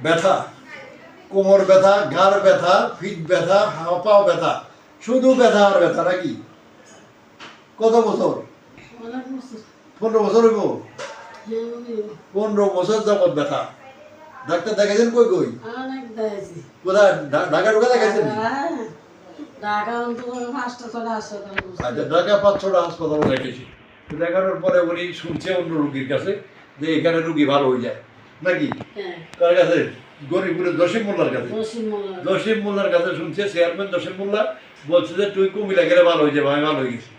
ব্যথা, কোমর ব্যথা, ঘাড় ব্যথা, পিঠ ব্যথা, হাত পা ব্যথা, শুধু ব্যথা আর ব্যথা নাকি? কত বছর? 15 বছর হইব। 15 বছর যাবত ব্যথা। ডাক্তার দেখাইছেন কই কই? কোথায়? ঢাকা ঢুকা দেখাইছেন? আচ্ছা, ঢাকা 5-6টা হাসপাতালে দেখেছি। দেখানোর পরে উনি শুনছে অন্য রুগীর কাছে যে এখানে রুগী ভালো হয়ে যায় নাকি? কার কাছে? গরিবপুরের জসিম মোল্লার কাছে। জসিম মোল্লার কাছে শুনছে, চেয়ারম্যান জসিম মোল্লা বলছে যে তুই কুমিল্লা গেলে ভালো হয়ে যাবে। আমি ভালো হয়ে গেছি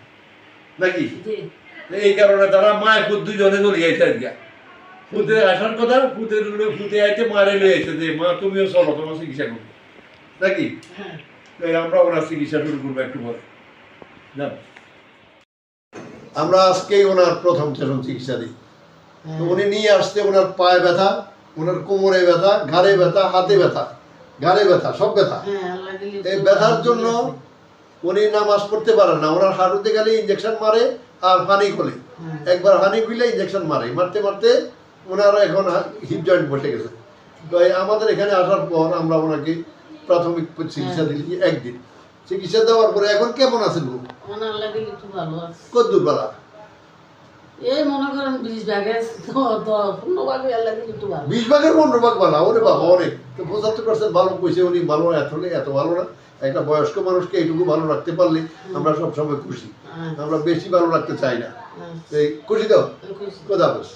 নাকি? এই কারণে তারা মায়ের পুত দুজনে চলে যাইছে আজকে। পুঁতে আসার কথা, পুঁতে আইতে মারে লয়ে আইছে যে মা তুমিও চলো, তোমার চিকিৎসা করবো নাকি? আমরা ওনার চিকিৎসা শুরু করবো একটু পরে। আমরা আজকেই ওনার প্রথম সেশন চিকিৎসা দিই। তো উনি নিয়ে আসছে ওনার পায়ে ব্যথা, ওনার কোমরে ব্যথা, ঘাড়ে ব্যথা, হাতে ব্যথা, ঘাড়ে ব্যথা, সব ব্যথা। এই ব্যথার জন্য উনি নামাজ পড়তে পারেন না। ওনার হাঁটুতে গেলে ইঞ্জেকশন মারে আর পানি খোলে। একবার হানি খুলে ইঞ্জেকশন মারে, মারতে মারতে ওনার এখন হিপ জয়েন্ট বসে গেছে। তো আমাদের এখানে আসার পর আমরা ওনাকে প্রাথমিক চিকিৎসা দিয়েছি একদিন। চিকিৎসা দেওয়ার পরে এখন কেমন আছেন? কত দূর বেলা? এই মনে করেন 20 ভাগের 15 ভাগ বালা। ওরে বাবা, অনেক। তো 75% ভালো কইছে উনি। ভালো এত ভালো না। একটা বয়স্ক মানুষকে এইটুকু ভালো রাখতে পারলে আমরা সবসময় খুশি। আমরা বেশি ভালো রাখতে চাই না। খুশি তো? খোদা হাফেজ।